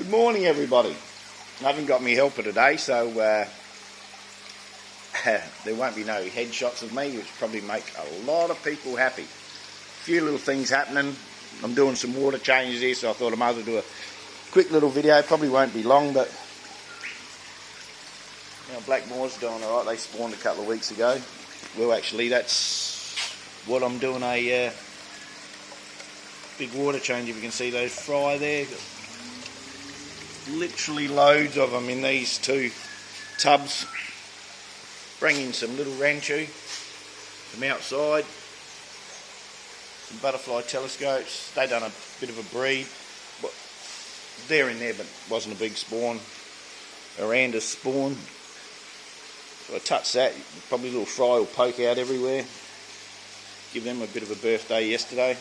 Good morning, everybody. I haven't got me helper today, so there won't be no headshots of me, which probably make a lot of people happy. A few little things happening. I'm doing some water changes here, so I thought I might as well do a quick little video. Probably won't be long, but Blackmore's doing alright. They spawned a couple of weeks ago. Well, actually, that's what I'm doing, a big water change. If you can see those fry there, literally loads of them in these two tubs. Bring in some little ranchu from outside, some butterfly telescopes. They done a bit of a breed, but they're in there, but wasn't a big spawn. Aranda's spawn. So I touched that. Probably a little fry will poke out everywhere. Give them a bit of a birthday yesterday.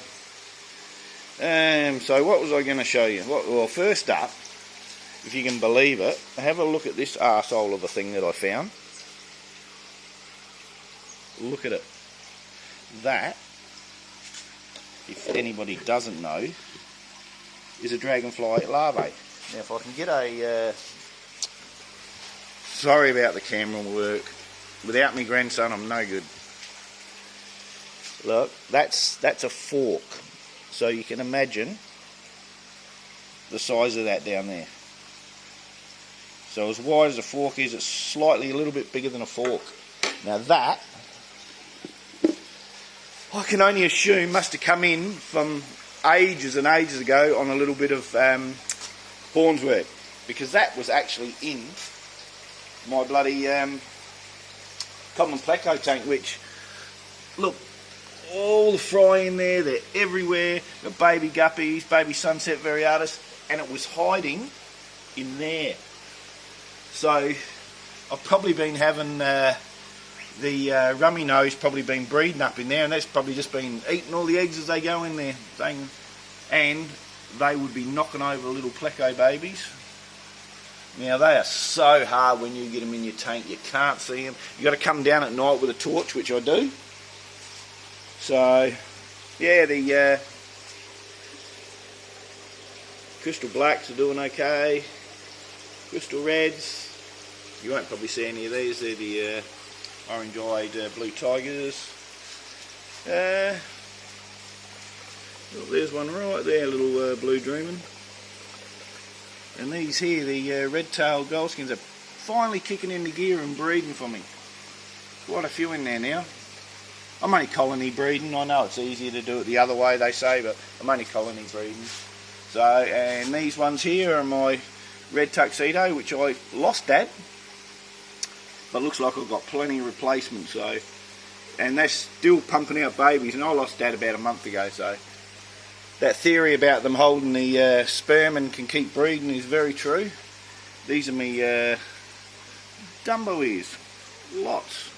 So what was I going to show you? Well, first up, if you can believe it, have a look at this arsehole of a thing that I found. Look at it. That, if anybody doesn't know, is a dragonfly larvae. Now if I can get a... sorry about the camera work. Without my grandson I'm no good. Look, that's a fork. So you can imagine the size of that down there. So as wide as a fork is, it's slightly a little bit bigger than a fork. Now that, I can only assume, must have come in from ages and ages ago on a little bit of Horns work, because that was actually in my bloody common pleco tank, which, look, all the fry in there, they're everywhere. Got baby guppies, baby sunset variatus, and it was hiding in there. So I've probably been having the rummy nose probably been breeding up in there, and that's probably just been eating all the eggs as they go in there. And they would be knocking over the little pleco babies. Now they are so hard when you get them in your tank, you can't see them. You've got to come down at night with a torch, which I do. So yeah, the crystal blacks are doing okay. Crystal reds, you won't probably see any of these. They're the orange-eyed blue tigers. Oh, there's one right there, little blue dreaming. And these here, the red-tailed goldskins, are finally kicking into gear and breeding for me. Quite a few in there now. I'm only colony breeding. I know it's easier to do it the other way, they say, but I'm only colony breeding. So, and these ones here are my red tuxedo, which I lost Dad, but looks like I've got plenty of replacements. So, and they're still pumping out babies, and I lost Dad about a month ago. So that theory about them holding the sperm and can keep breeding is very true. These are me Dumbo ears, lots,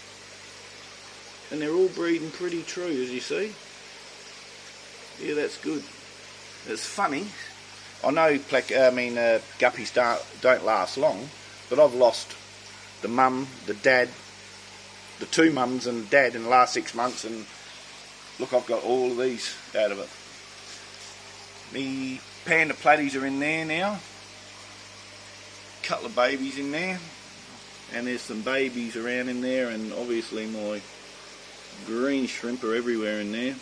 and they're all breeding pretty true, as you see. Yeah, that's good. It's funny. I know guppies don't last long, but I've lost the mum, the dad, the two mums and dad in the last 6 months, and look, I've got all of these out of it. Me panda platies are in there now. A couple of babies in there, and there's some babies around in there, and obviously my green shrimp are everywhere in there.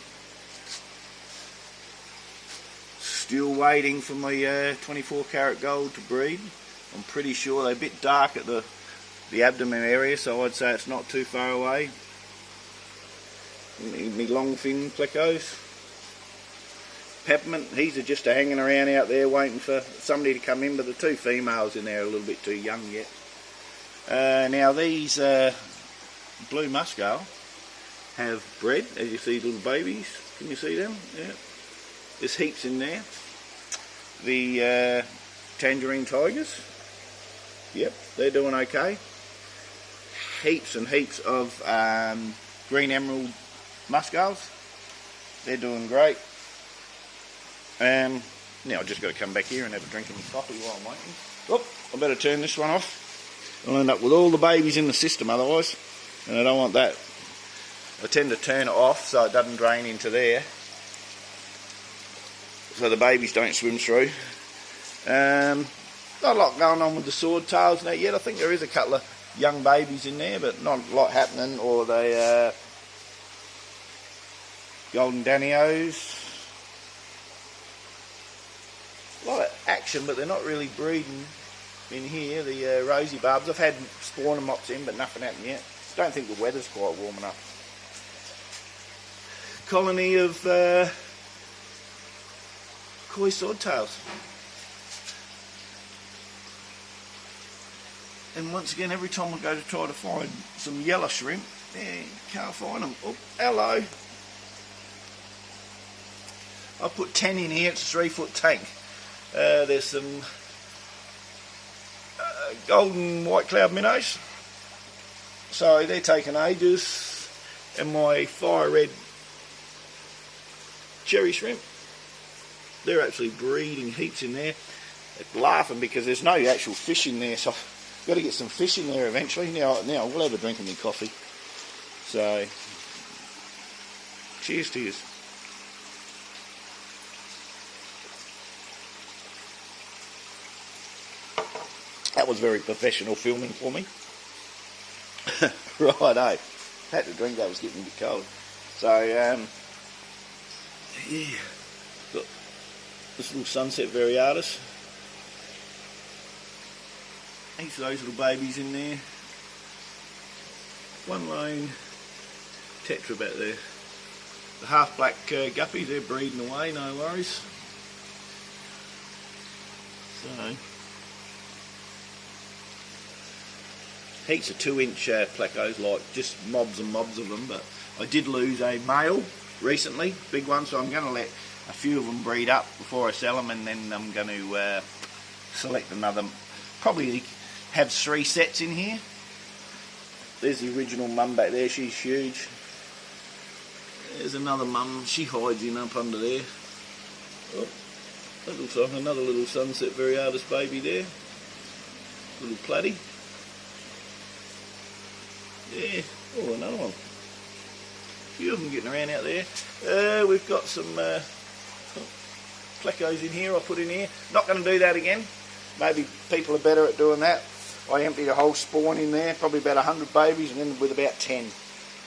Still waiting for my 24 karat gold to breed. I'm pretty sure they're a bit dark at the abdomen area, so I'd say it's not too far away. Me long fin plecos. Peppermint, he's just hanging around out there waiting for somebody to come in, but the two females in there are a little bit too young yet. Now these blue muscal have bred, as you see, little babies. Can you see them? Yeah. There's heaps in there. The tangerine tigers, yep, they're doing okay. Heaps and heaps of green emerald muscals, they're doing great. Now I've just got to come back here and have a drink of my coffee while I'm waiting. Oh, I better turn this one off. I'll end up with all the babies in the system otherwise, and I don't want that. I tend to turn it off so it doesn't drain into there, so the babies don't swim through. Not a lot going on with the swordtails and that yet. I think there is a couple of young babies in there, but not a lot happening. Or the golden danios. A lot of action, but they're not really breeding in here. The rosy barbs. I've had spawner mops in, but nothing happened yet. Don't think the weather's quite warm enough. Colony of koi swordtails. And once again, every time I go to try to find some yellow shrimp, can't find them. Oh, hello. I put 10 in here, it's a 3-foot tank. There's some golden white cloud minnows. So they're taking ages. And my fire red cherry shrimp. They're actually breeding heaps in there. They're laughing because there's no actual fish in there, so I've got to get some fish in there eventually. Now we'll have a drink of my coffee. So, cheers to you. That was very professional filming for me. Righto. Had to drink, that was getting a bit cold. So, yeah. Got this little sunset variatus. Each of those little babies in there. One lone tetra back there. The half black guppies, they're breeding away, no worries. So, heaps of 2-inch placos, like just mobs and mobs of them, but I did lose a male recently, big one, so I'm going to let a few of them breed up before I sell them, and then I'm going to select another. Probably have 3 sets in here. There's the original mum back there, she's huge. There's another mum, she hides in up under there. Oh, that looks like another little sunset variatus baby there. Little platy. Yeah, oh, another one. A few of them getting around out there. We've got some plecos in here, I'll put in here. Not going to do that again. Maybe people are better at doing that. I emptied a whole spawn in there, probably about 100 babies, and then with about 10.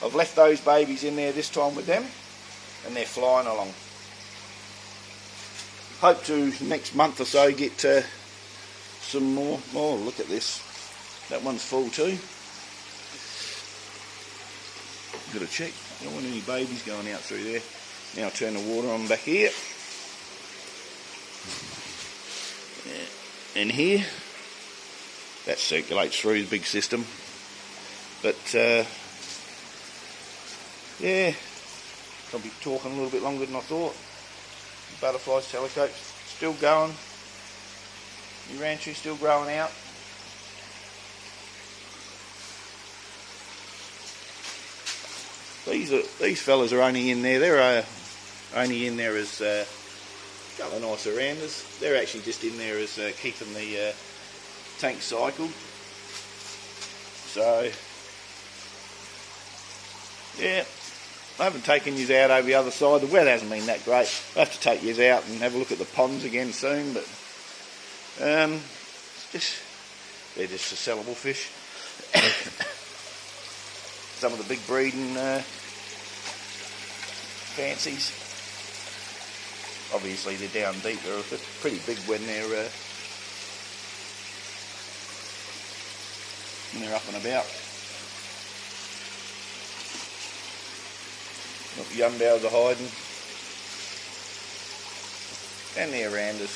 I've left those babies in there this time with them, and they're flying along. Hope to, next month or so, get some more. Oh, look at this. That one's full too. Got to check. I don't want any babies going out through there. Now I'll turn the water on back here. And here. That circulates through the big system. But, yeah. I'll be talking a little bit longer than I thought. Butterflies, telecoats, still going. The ranchu still growing out. These fellas are only in there. They're only in there as a couple of nice aranders. They're actually just in there as keeping the tank cycled. So yeah, I haven't taken yous out over the other side. The weather hasn't been that great. I have to take yous out and have a look at the ponds again soon. But they're just a sellable fish. Some of the big breeding fancies. Obviously they're down deep. They're pretty big when they're up and about. The yumbows are hiding. And the aranders.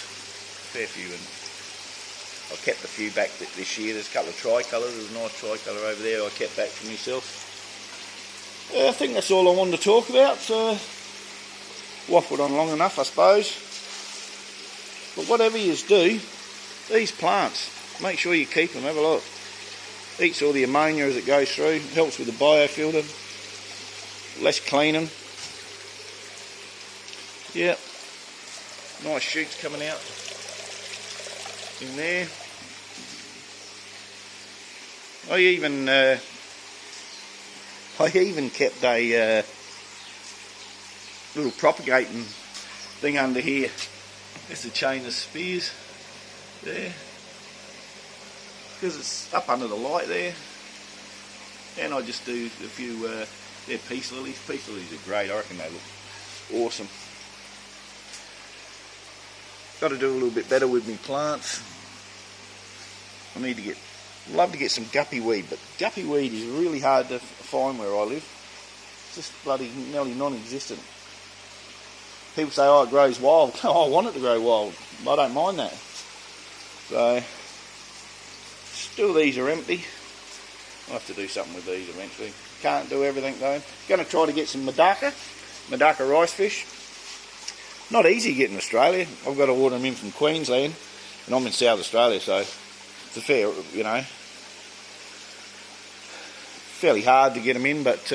Fair few. And I kept a few back this year. There's a couple of tricolours. There's a nice tricolour over there I kept back for myself. I think that's all I wanted to talk about. Waffled on long enough, I suppose. But whatever you do, these plants, make sure you keep them. Have a look. Eats all the ammonia as it goes through. Helps with the biofilter. Less cleaning. Yep. Nice shoots coming out in there. I even kept a little propagating thing under here. There's a chain of spears there. because it's up under the light there. And I just do a few, they're peace lilies. Peace lilies are great, I reckon they look awesome. Got to do a little bit better with my plants. I need to love to get some guppy weed, but guppy weed is really hard to find where I live. It's just bloody nearly non-existent. People say, oh, it grows wild. Oh, I want it to grow wild. I don't mind that. So, still these are empty. I'll have to do something with these eventually. Can't do everything though. Going to try to get some Medaka rice fish. Not easy to get in Australia. I've got to order them in from Queensland, and I'm in South Australia, so it's a fair, you know, fairly hard to get them in. But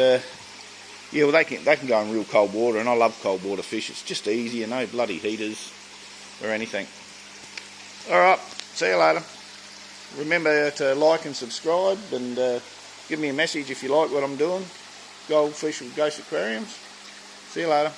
yeah, well they can go in real cold water, and I love cold water fish. It's just easy, you know, bloody heaters or anything. All right, see you later. Remember to like and subscribe, and give me a message if you like what I'm doing. Goldfish with Ghost Aquariums. See you later.